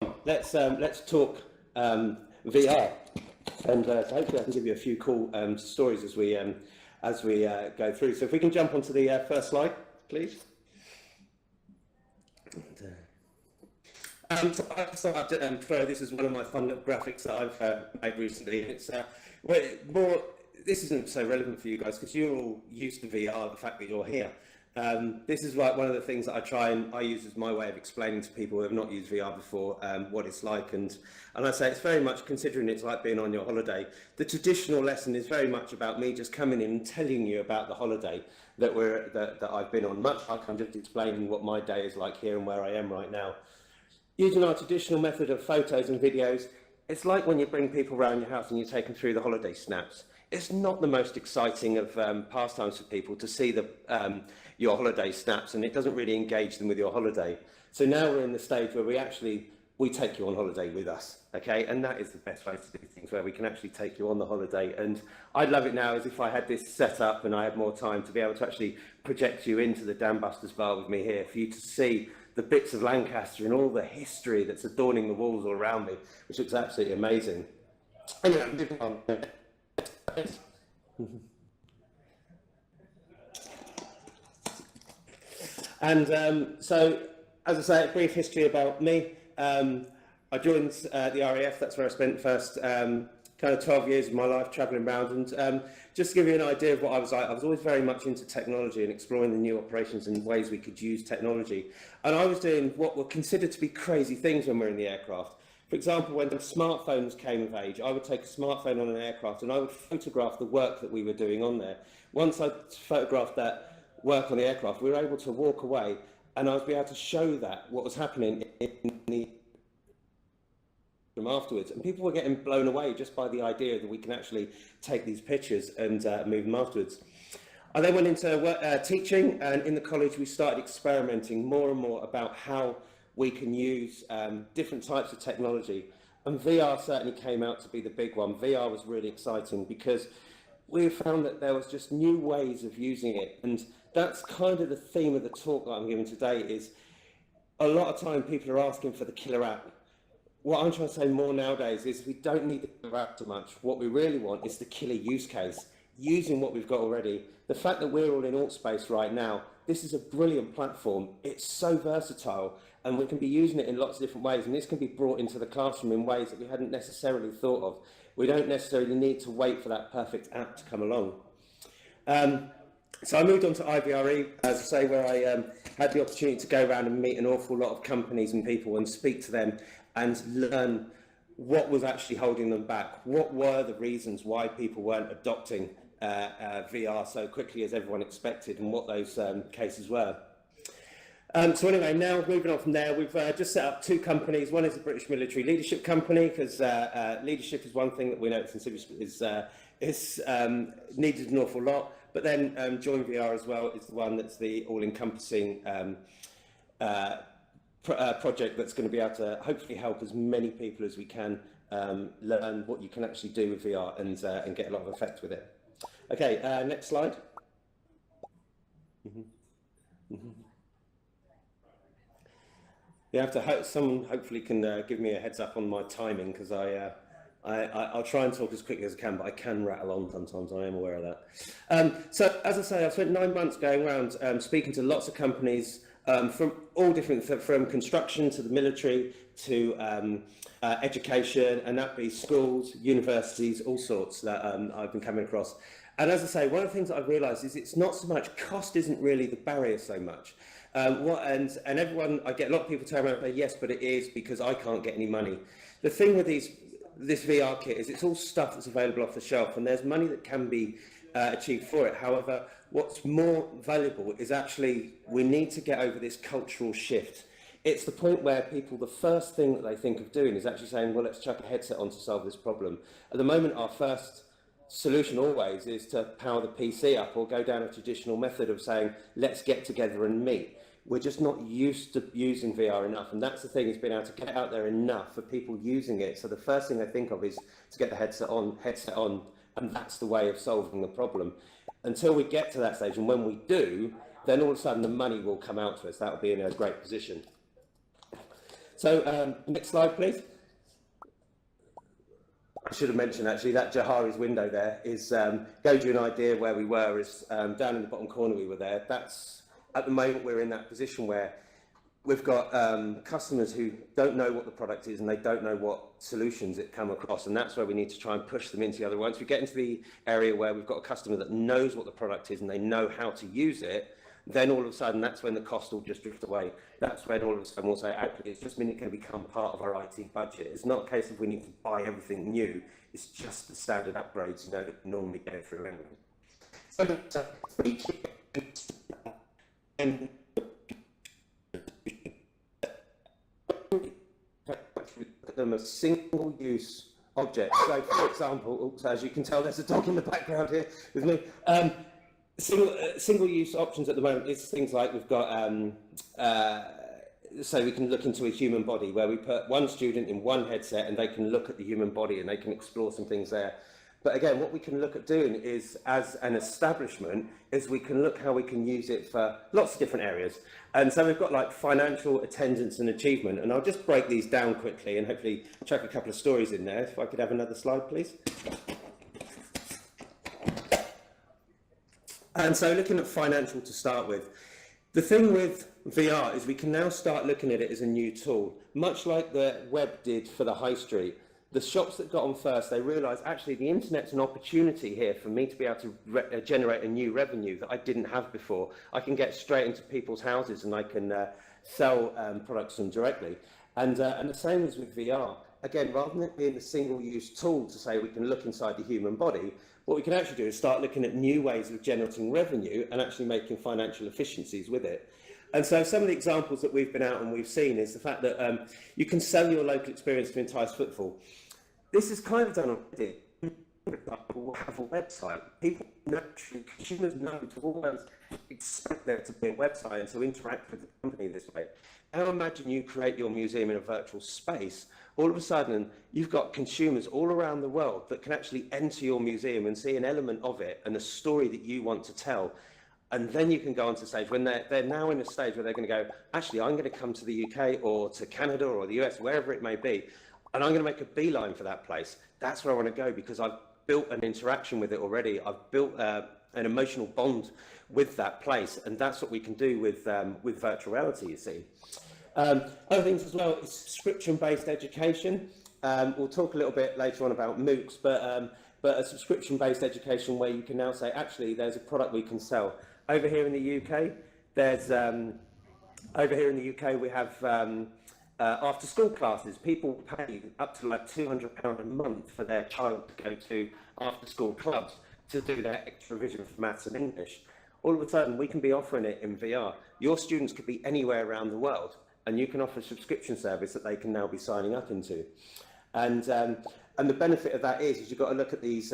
on, let's talk VR, and so hopefully I can give you a few cool stories as we go through. So if we can jump onto the first slide, please. This is one of my fun little graphics that I've made recently. It's this isn't so relevant for you guys because you're all used to VR, the fact that you're here. This is like one of the things that I use as my way of explaining to people who have not used VR before what it's like, and I say it's very much, considering it's like being on your holiday. The traditional lesson is very much about me just coming in and telling you about the holiday that I've been on, much like I'm just explaining what my day is like here and where I am right now. Using our traditional method of photos and videos, it's like when you bring people around your house and you take them through the holiday snaps. It's not the most exciting of pastimes for people to see your holiday snaps, and it doesn't really engage them with your holiday. So now we're in the stage where we take you on holiday with us, okay? And that is the best way to do things, where we can actually take you on the holiday. And I'd love it now as if I had this set up and I had more time to be able to actually project you into the Dam Busters bar with me here, for you to see the bits of Lancaster and all the history that's adorning the walls all around me, which looks absolutely amazing. Anyway, moving on. And so, as I say, a brief history about me. I joined the RAF. That's where I spent the first kind of 12 years of my life travelling around. And just to give you an idea of what I was like, I was always very much into technology and exploring the new operations and ways we could use technology. And I was doing what were considered to be crazy things when we were in the aircraft. For example, when the smartphones came of age, I would take a smartphone on an aircraft and I would photograph the work that we were doing on there. Once I photographed that work on the aircraft, we were able to walk away and I would be able to show that what was happening in the room afterwards. And people were getting blown away just by the idea that we can actually take these pictures and move them afterwards. I then went into teaching, and in the college we started experimenting more and more about how we can use different types of technology, and VR certainly came out to be the big one. VR was really exciting because we found that there was just new ways of using it, and that's kind of the theme of the talk that I'm giving today. Is a lot of time people are asking for the killer app. What I'm trying to say more nowadays is we don't need the killer app so much. What we really want is the killer use case, using what we've got already. The fact that we're all in AltSpace right now, this is a brilliant platform. It's so versatile, and we can be using it in lots of different ways, and this can be brought into the classroom in ways that we hadn't necessarily thought of. We don't necessarily need to wait for that perfect app to come along. So I moved on to IVRE, as I say, where I had the opportunity to go around and meet an awful lot of companies and people and speak to them and learn what was actually holding them back. What were the reasons why people weren't adopting VR so quickly as everyone expected, and what those cases were. So anyway, now moving on from there, we've just set up two companies. One is a British military leadership company, because leadership is one thing that we know is needed an awful lot. But then Join VR as well is the one that's the all-encompassing project that's going to be able to hopefully help as many people as we can learn what you can actually do with VR and get a lot of effect with it. Okay, next slide. You have to someone hopefully can give me a heads up on my timing, because I'll try and talk as quickly as I can, but I can rattle on sometimes. I am aware of that. So as I say, I've spent 9 months going around speaking to lots of companies from all different, from construction to the military to education, and that be schools, universities, all sorts that I've been coming across. And as I say, one of the things that I've realised is it's not so much, cost isn't really the barrier so much. And everyone, I get a lot of people telling me, say, yes, but it is because I can't get any money. The thing with this VR kit is it's all stuff that's available off the shelf, and there's money that can be achieved for it. However, what's more valuable is actually we need to get over this cultural shift. It's the point where people, the first thing that they think of doing is actually saying, well, let's chuck a headset on to solve this problem. At the moment, our first solution always is to power the PC up or go down a traditional method of saying, let's get together and meet. We're just not used to using VR enough, and that's the thing, is being able to get out there enough for people using it. So the first thing I think of is to get the headset on, and that's the way of solving the problem. Until we get to that stage, and when we do, then all of a sudden the money will come out to us. That will be in a great position. So next slide, please. I should have mentioned actually that Johari's window there is gives you an idea where we were. Is down in the bottom corner we were there. That's at the moment we're in that position where we've got customers who don't know what the product is and they don't know what solutions it come across, and that's where we need to try and push them into the other. Once we get into the area where we've got a customer that knows what the product is and they know how to use it, then all of a sudden that's when the cost will just drift away. That's when all of a sudden we'll say, actually, it's just going to become part of our IT budget. It's not a case of we need to buy everything new. It's just the standard upgrades, you know, that normally go through anyway. So, and look at them as single-use objects. So, for example, as you can tell, there's a dog in the background here with me. Single-use options at the moment is things like we've got, so we can look into a human body where we put one student in one headset and they can look at the human body and they can explore some things there. But again, what we can look at doing is, as an establishment, is we can look how we can use it for lots of different areas. And so we've got like financial, attendance and achievement. And I'll just break these down quickly and hopefully chuck a couple of stories in there. If I could have another slide, please. And so looking at financial to start with, the thing with VR is we can now start looking at it as a new tool, much like the web did for the high street. The shops that got on first, they realised actually the internet's an opportunity here for me to be able to generate a new revenue that I didn't have before. I can get straight into people's houses and I can sell products to them directly. And the same as with VR. Again, rather than it being a single-use tool to say we can look inside the human body, what we can actually do is start looking at new ways of generating revenue and actually making financial efficiencies with it. And so some of the examples that we've been out and we've seen is the fact that you can sell your local experience to entice footfall. This is kind of done already. We'll have a website. People naturally, consumers know to always expect there to be a website and to interact with the company this way. Now imagine you create your museum in a virtual space. All of a sudden, you've got consumers all around the world that can actually enter your museum and see an element of it and a story that you want to tell. And then you can go onto stage when they're now in a stage where they're going to go, actually, I'm going to come to the UK or to Canada or the US, wherever it may be, and I'm going to make a beeline for that place. That's where I want to go because I've built an interaction with it already. I've built an emotional bond with that place, and that's what we can do with virtual reality, you see. Other things as well is subscription-based education. We'll talk a little bit later on about MOOCs, but a subscription-based education where you can now say, actually, there's a product we can sell. Over here in the UK, we have after-school classes. People pay up to like £200 a month for their child to go to after-school clubs to do their extra revision for maths and English. All of a sudden, we can be offering it in VR. Your students could be anywhere around the world, and you can offer a subscription service that they can now be signing up into. And the benefit of that is you've got to look at these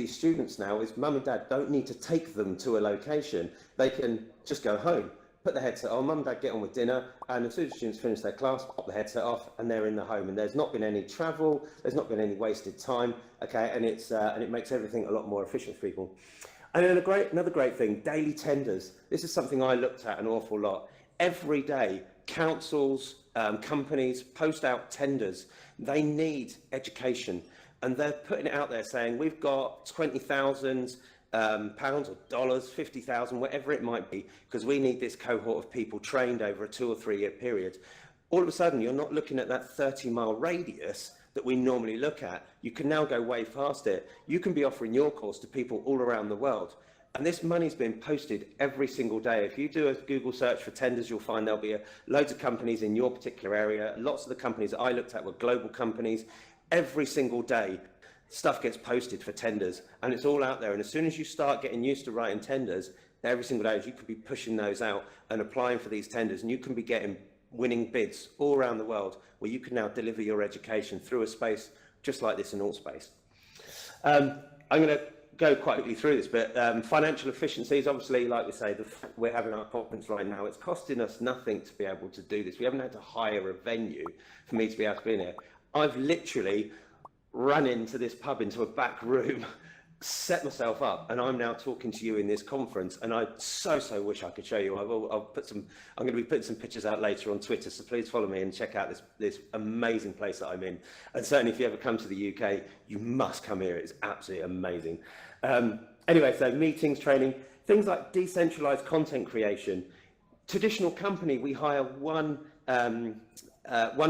students now is mum and dad don't need to take them to a location. They can just go home, put the headset on, mum and dad get on with dinner, and as soon as students finish their class, pop the headset off, and they're in the home. And there's not been any travel, there's not been any wasted time, okay, and it makes everything a lot more efficient for people. And then another great thing, daily tenders. This is something I looked at an awful lot. Every day, councils, companies post out tenders. They need education, and they're putting it out there saying we've got £20,000 pounds or dollars, 50,000, whatever it might be, because we need this cohort of people trained over a 2 or 3 year period. All of a sudden, you're not looking at that 30-mile radius that we normally look at. You can now go way past it. You can be offering your course to people all around the world. And this money's been posted every single day. If you do a Google search for tenders, you'll find there'll be loads of companies in your particular area. Lots of the companies that I looked at were global companies. Every single day, stuff gets posted for tenders, and it's all out there. And as soon as you start getting used to writing tenders, every single day, you could be pushing those out and applying for these tenders, and you can be getting winning bids all around the world where you can now deliver your education through a space just like this in AltSpace. I'm going to go quite quickly through this, but financial efficiencies, obviously, like we say, we're having our conference right now. It's costing us nothing to be able to do this. We haven't had to hire a venue for me to be able to be in here. I've literally run into this pub, into a back room, set myself up, and I'm now talking to you in this conference, and I so wish I could show you. I'm going to be putting some pictures out later on Twitter, so please follow me and check out this amazing place that I'm in. And certainly if you ever come to the UK, you must come here. It's absolutely amazing. Anyway, so meetings, training, things like decentralized content creation. Traditional company, we hire one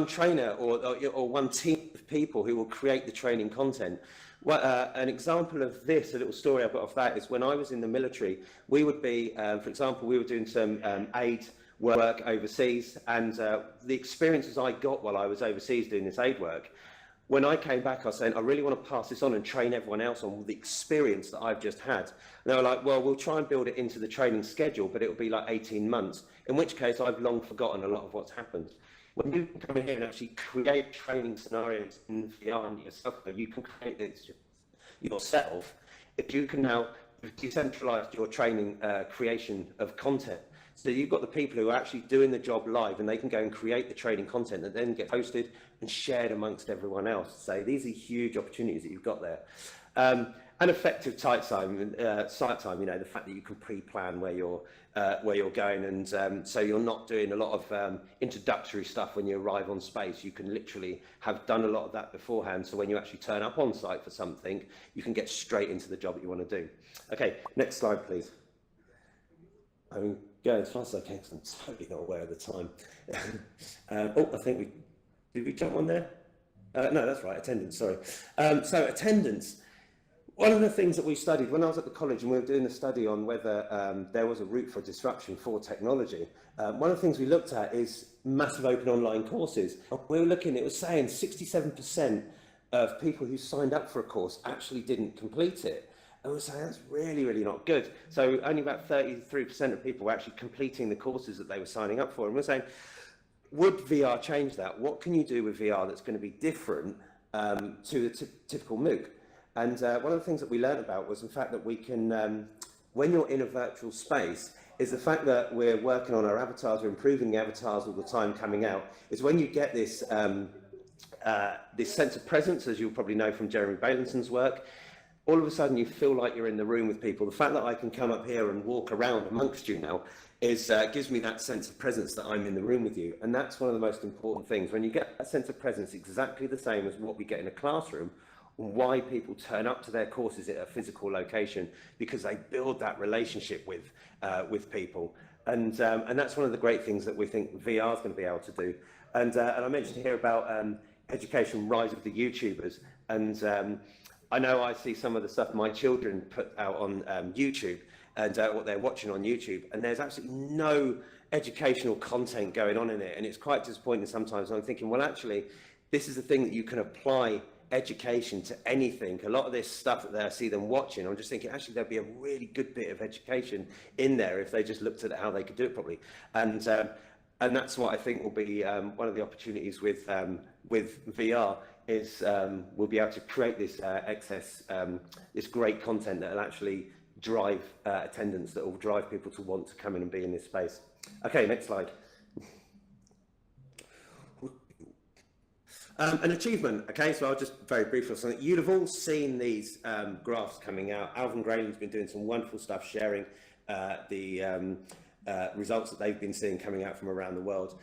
trainer or one team of people who will create the training content. Well, an example of this, a little story I've got off that, is when I was in the military, we would be, for example, we were doing some aid work overseas, and the experiences I got while I was overseas doing this aid work, when I came back, I was saying, I really want to pass this on and train everyone else on the experience that I've just had. And they were like, well, we'll try and build it into the training schedule, but it'll be like 18 months, in which case I've long forgotten a lot of what's happened. When you come in here and actually create training scenarios in VR and yourself, you can create this yourself. If you can now decentralize your training creation of content, so you've got the people who are actually doing the job live, and they can go and create the training content that then get posted and shared amongst everyone else. So these are huge opportunities that you've got there. And effective site time, you know, the fact that you can pre-plan where you're going, and so you're not doing a lot of introductory stuff when you arrive on space. You can literally have done a lot of that beforehand, so when you actually turn up on site for something, you can get straight into the job that you want to do. Okay, next slide, please. I mean, go as fast as I can, because I'm totally not aware of the time. Oh, I think did we jump on there? No, that's right, attendance, sorry. So attendance. One of the things that we studied when I was at the college, and we were doing a study on whether there was a route for disruption for technology, one of the things we looked at is massive open online courses. We were looking, it was saying 67% of people who signed up for a course actually didn't complete it. And we're saying that's really not good. So only about 33% of people were actually completing the courses that they were signing up for. And we're saying, would VR change that? What can you do with VR that's going to be different to the typical MOOC? And one of the things that we learned about was the fact that we can, when you're in a virtual space, is the fact that we're working on our avatars, we're improving the avatars all the time coming out, is when you get this, this sense of presence, as you'll probably know from Jeremy Bailenson work, all of a sudden you feel like you're in the room with people. The fact that I can come up here and walk around amongst you now is gives me that sense of presence that I'm in the room with you. And that's one of the most important things. When you get that sense of presence, exactly the same as what we get in a classroom, why people turn up to their courses at a physical location, because they build that relationship with people. And that's one of the great things that we think VR is going to be able to do. And I mentioned here about education, rise of the YouTubers. And I know I see some of the stuff my children put out on YouTube and what they're watching on YouTube, and there's absolutely no educational content going on in it. And it's quite disappointing sometimes. I'm thinking, well, actually, this is the thing that you can apply education to anything. A lot of this stuff that I see them watching, I'm just thinking, actually, there'd be a really good bit of education in there if they just looked at how they could do it properly. And that's what I think will be one of the opportunities with VR is we'll be able to create this excess, this great content that will actually drive attendance, that will drive people to want to come in and be in this space. Okay, next slide. An achievement, okay, so I'll just very briefly say that you'd have all seen these graphs coming out. Alvin Graham's been doing some wonderful stuff, sharing the results that they've been seeing coming out from around the world.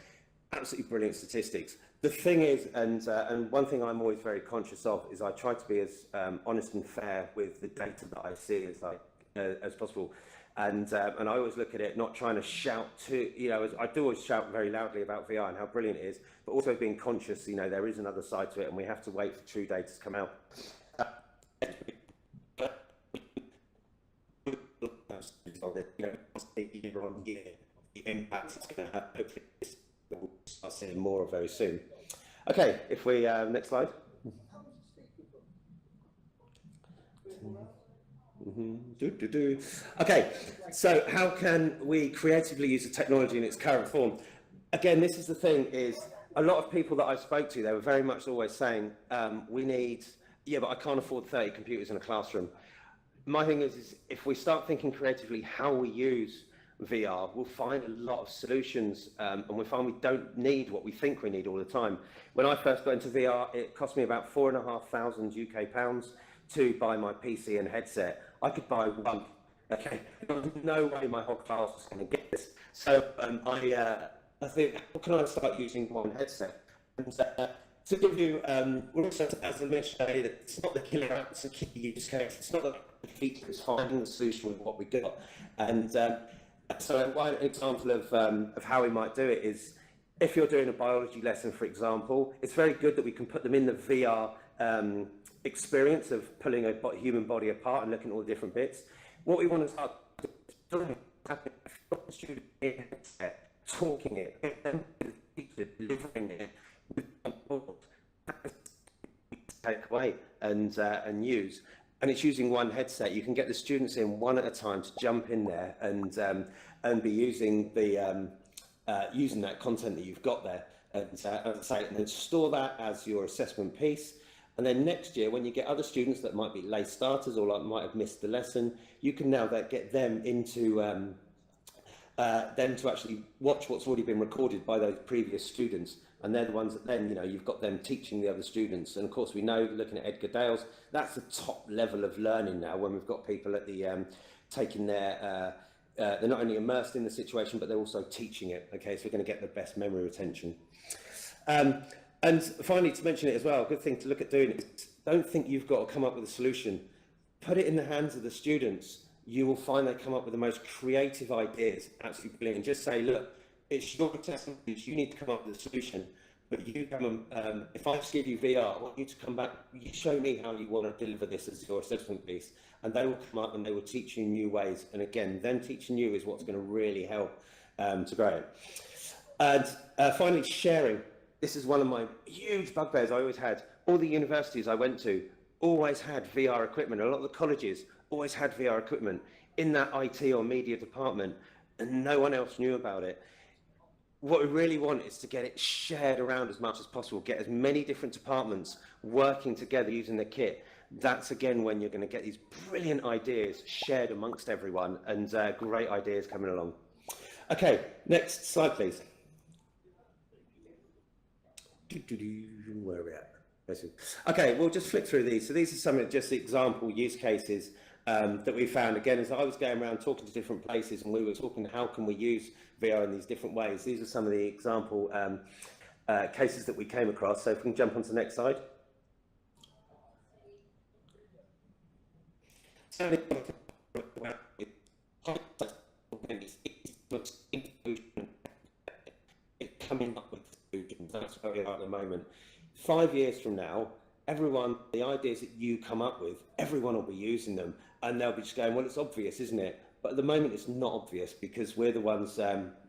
Absolutely brilliant statistics. The thing is, and one thing I'm always very conscious of, is I try to be as honest and fair with the data that I see as possible. And I always look at it, not trying to shout to, you know, I do always shout very loudly about VR and how brilliant it is, but also being conscious, you know, there is another side to it, and we have to wait for true data to come out. You know, year on year, the impact it's going to have, hopefully we'll start seeing more of very soon. Okay, if we, next slide. Okay, so how can we creatively use the technology in its current form? Again, this is the thing, is a lot of people that I spoke to, they were very much always saying, we need, yeah, but I can't afford 30 computers in a classroom. My thing is if we start thinking creatively how we use VR, we'll find a lot of solutions, and we'll find we don't need what we think we need all the time. When I first got into VR, it cost me about £4,500 UK to buy my PC and headset. I could buy one. Okay, there was no way my whole class was going to get this. So I think, how can I start using one headset? And to give you, also as a administrator, that it's not the killer app, it's a key use case. It's not the feature, it's finding the solution with what we got. And so one example of how we might do it is, if you're doing a biology lesson, for example, it's very good that we can put them in the VR experience of pulling a human body apart and looking at all the different bits. What we want to start doing is students in a headset, talking it, get them to the teacher, delivering it, take away and use. And it's using one headset. You can get the students in one at a time to jump in there and be using the using that content that you've got there, and as I say, and then store that as your assessment piece. And then next year, when you get other students that might be late starters or might have missed the lesson, you can now get them into them to actually watch what's already been recorded by those previous students. And they're the ones that then, you know, you've got them teaching the other students. And of course, we know, looking at Edgar Dale's, that's the top level of learning now, when we've got people at the taking their they're not only immersed in the situation, but they're also teaching it. Okay, so we're going to get the best memory retention. And finally, to mention it as well, a good thing to look at doing is, don't think you've got to come up with a solution. Put it in the hands of the students. You will find they come up with the most creative ideas. Absolutely brilliant. Just say, look, it's your assessment, you need to come up with a solution. But you come and, if I just give you VR, I want you to come back, you show me how you want to deliver this as your assessment piece. And they will come up and they will teach you new ways. And again, them teaching you is what's going to really help to grow it. And finally, sharing. This is one of my huge bugbears I always had. All the universities I went to always had VR equipment. A lot of the colleges always had VR equipment in that IT or media department, and no one else knew about it. What we really want is to get it shared around as much as possible, get as many different departments working together using the kit. That's again when you're going to get these brilliant ideas shared amongst everyone, and great ideas coming along. Okay, next slide, please. Where are we at? Okay, we'll just flick through these. So these are some of just the example use cases that we found. Again, as I was going around talking to different places and we were talking how can we use VR in these different ways, these are some of the example cases that we came across. So if we can jump on to the next slide. Coming up with solutions, that's where we are at the moment. 5 years from now, everyone, the ideas that you come up with, everyone will be using them, and they'll be just going, well, it's obvious, isn't it? But at the moment, it's not obvious because we're the ones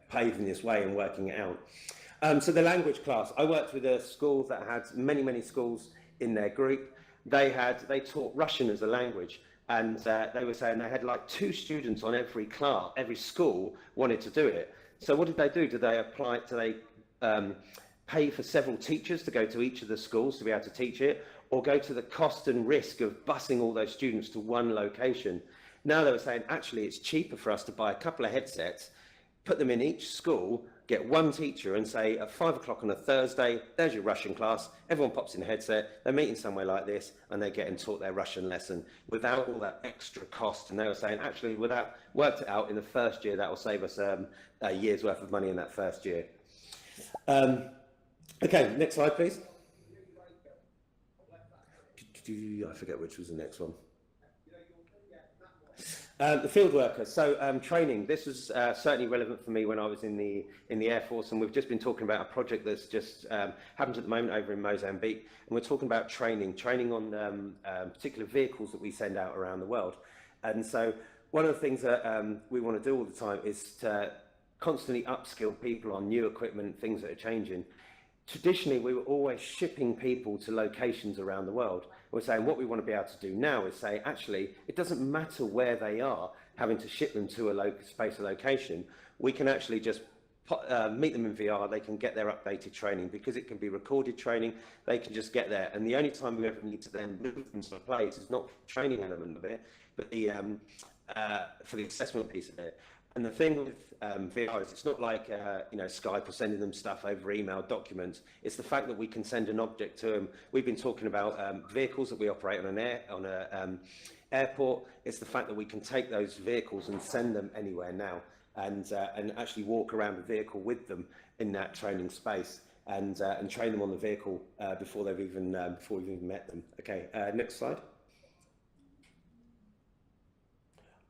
paving this way and working it out. So the language class, I worked with a school that had many schools in their group. They taught Russian as a language, and they were saying they had like 2 students on every class, every school wanted to do it. So what did they do? Did they apply it? Do they pay for several teachers to go to each of the schools to be able to teach it, or go to the cost and risk of busing all those students to one location? Now they were saying, actually, it's cheaper for us to buy a couple of headsets, put them in each school, get one teacher and say at 5 o'clock on a Thursday, there's your Russian class, everyone pops in a headset, they're meeting somewhere like this, and they're getting taught their Russian lesson without all that extra cost. And they were saying, actually, without worked it out in the first year, that will save us a year's worth of money in that first year. Okay, next slide, please. I forget which was the next one. The field worker. So training. This was certainly relevant for me when I was in the Air Force, and we've just been talking about a project that's just happens at the moment over in Mozambique, and we're talking about training on particular vehicles that we send out around the world. And so one of the things that we want to do all the time is to constantly upskill people on new equipment, things that are changing. Traditionally, we were always shipping people to locations around the world. We're saying what we want to be able to do now is say, actually, it doesn't matter where they are, having to ship them to a space or location. We can actually just meet them in VR. They can get their updated training because it can be recorded training. They can just get there. And the only time we ever need to then move them to a place is not the training element of it, but the for the assessment piece of it. And the thing with VR is it's not like Skype or sending them stuff over email documents. It's the fact that we can send an object to them. We've been talking about vehicles that we operate on an airport. It's the fact that we can take those vehicles and send them anywhere now, and actually walk around the vehicle with them in that training space, and train them on the vehicle before we've even met them. Okay, next slide.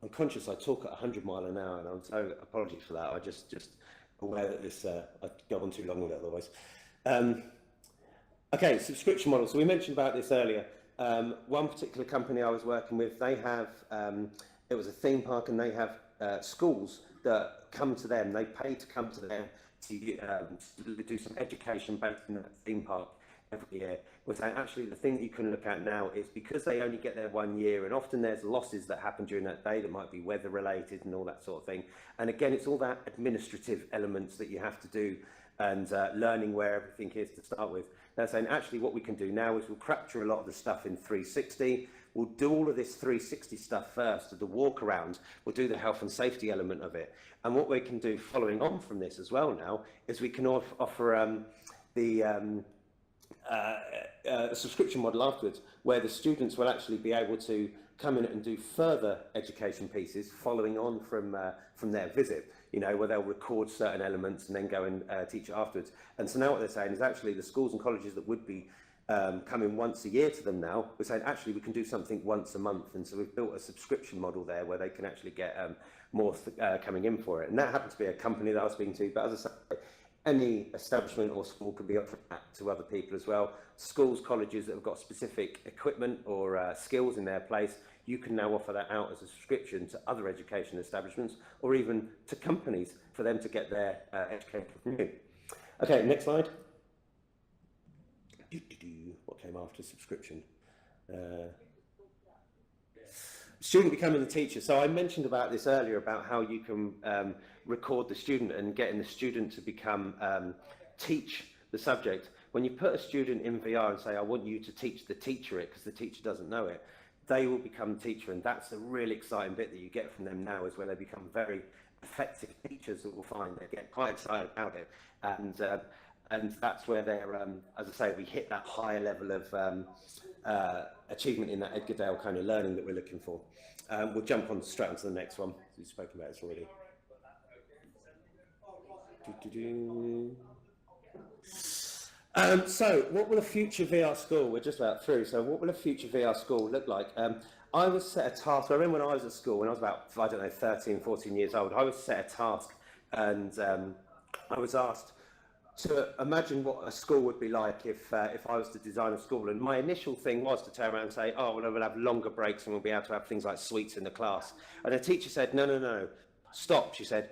I'm conscious I talk at 100 miles an hour, and I'm so apologies for that. I just aware that this I'd go on too long with it otherwise. Okay, subscription model. So we mentioned about this earlier. One particular company I was working with, they have it was a theme park, and they have schools that come to them. They pay to come to them to do some education based in that theme park every year. We're saying actually the thing that you can look at now is because they only get there 1 year, and often there's losses that happen during that day that might be weather related and all that sort of thing. And again, it's all that administrative elements that you have to do, and learning where everything is to start with. They're saying actually what we can do now is we'll capture a lot of the stuff in 360. We'll do all of this 360 stuff first, the walk around. We'll do the health and safety element of it. And what we can do following on from this as well now is we can offer a subscription model afterwards, where the students will actually be able to come in and do further education pieces following on from their visit, where they'll record certain elements and then go and teach it afterwards. And so now what they're saying is actually the schools and colleges that would be coming once a year to them now, we're saying actually we can do something once a month. And so we've built a subscription model there where they can actually get more coming in for it. And that happened to be a company that I was speaking to, but as I say, any establishment or school could be offering that to other people as well. Schools, colleges that have got specific equipment or skills in their place, you can now offer that out as a subscription to other education establishments, or even to companies for them to get their education from you. Okay, next slide. What came after subscription? Student becoming the teacher. So I mentioned about this earlier about how you can record the student and getting the student to become teach the subject. When you put a student in VR and say, I want you to teach the teacher it because the teacher doesn't know it, they will become teacher, and that's the really exciting bit that you get from them now, is where they become very effective teachers that will find they get quite excited about it, and that's where they're, as I say, we hit that higher level of achievement in that Edgar Dale kind of learning that we're looking for. We'll jump on straight onto the next one. We've spoken about this already. So what will a future VR school, we're just about through, so what will a future VR school look like? I was set a task, I remember when I was at school, when I was about, 13, 14 years old, I was set a task, and I was asked to imagine what a school would be like if I was to design a school. And my initial thing was to turn around and say, oh, well, we'll have longer breaks and we'll be able to have things like sweets in the class. And the teacher said, no, stop. She said,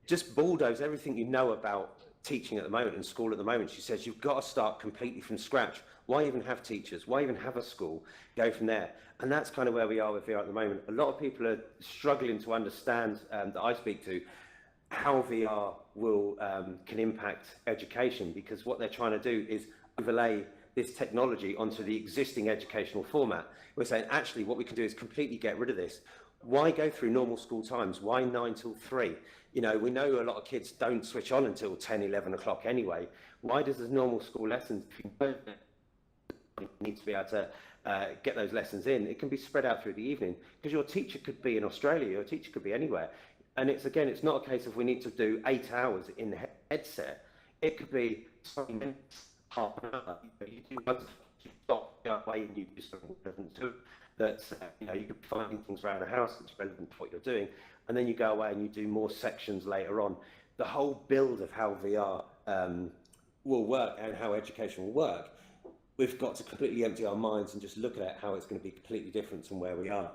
just bulldoze everything you know about teaching at the moment and school at the moment. She says, you've got to start completely from scratch. Why even have teachers? Why even have a school? Go from there. And that's kind of where we are with VR at the moment. A lot of people are struggling to understand, that I speak to, how VR will can impact education, because what they're trying to do is overlay this technology onto the existing educational format. We're saying actually what we can do is completely get rid of this. Why go through normal school times? Why 9 till 3? We know a lot of kids don't switch on until 10, 11 o'clock anyway. Why does the normal school lessons, if you need to be able to get those lessons in, it can be spread out through the evening, because your teacher could be in Australia, your teacher could be anywhere. And it's not a case of we need to do 8 hours in the headset. It could be 20 minutes, half an hour. You do one, you stop, go away, and you do something relevant to it. That's, you could be finding things around the house that's relevant to what you're doing. And then you go away and you do more sections later on. The whole build of how VR will work and how education will work, we've got to completely empty our minds and just look at how it's going to be completely different from where we are.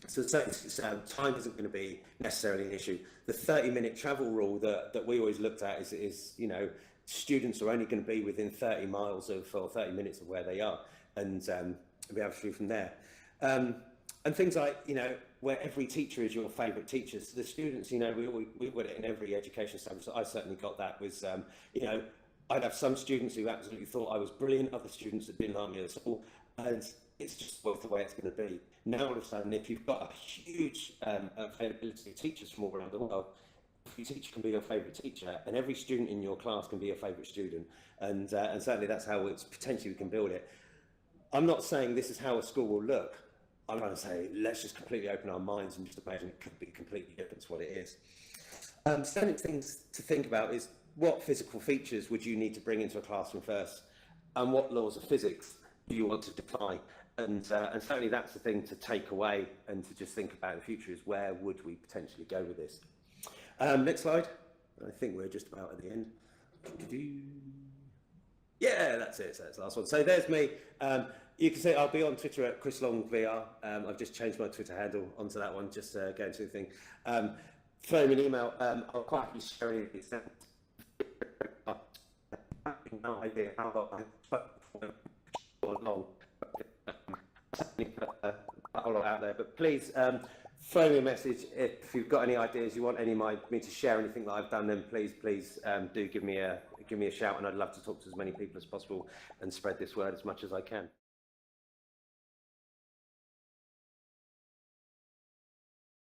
So time isn't going to be necessarily an issue. The 30-minute travel rule that we always looked at is students are only going to be within 30 miles of, or 30 minutes of where they are, and be able to do from there. And things like, where every teacher is your favourite teacher. So the students, we got it in every education service. I certainly got that. Was I'd have some students who absolutely thought I was brilliant, other students that didn't like me at all, and it's just well, the way it's going to be. Now all of a sudden, if you've got a huge availability of teachers from all around the world, every teacher can be your favourite teacher, and every student in your class can be your favourite student, and certainly that's how it's potentially we can build it. I'm not saying this is how a school will look. I'm going to say let's just completely open our minds and just imagine it could be completely different to what it is. Certain things to think about is what physical features would you need to bring into a classroom first, and what laws of physics do you want to defy? And certainly that's the thing to take away and to just think about in the future is where would we potentially go with this? Next slide. I think we're just about at the end. Yeah, that's it. So that's the last one. So there's me. You can see I'll be on Twitter at ChrisLongVR. I've just changed my Twitter handle onto that one, just going to the thing. Throw me an email. I'll quite happily share any of these things. I have no idea how long I've long. A whole lot out there, but please throw me a message if you've got any ideas. You want me to share anything that I've done, then please do give me a shout, and I'd love to talk to as many people as possible and spread this word as much as I can.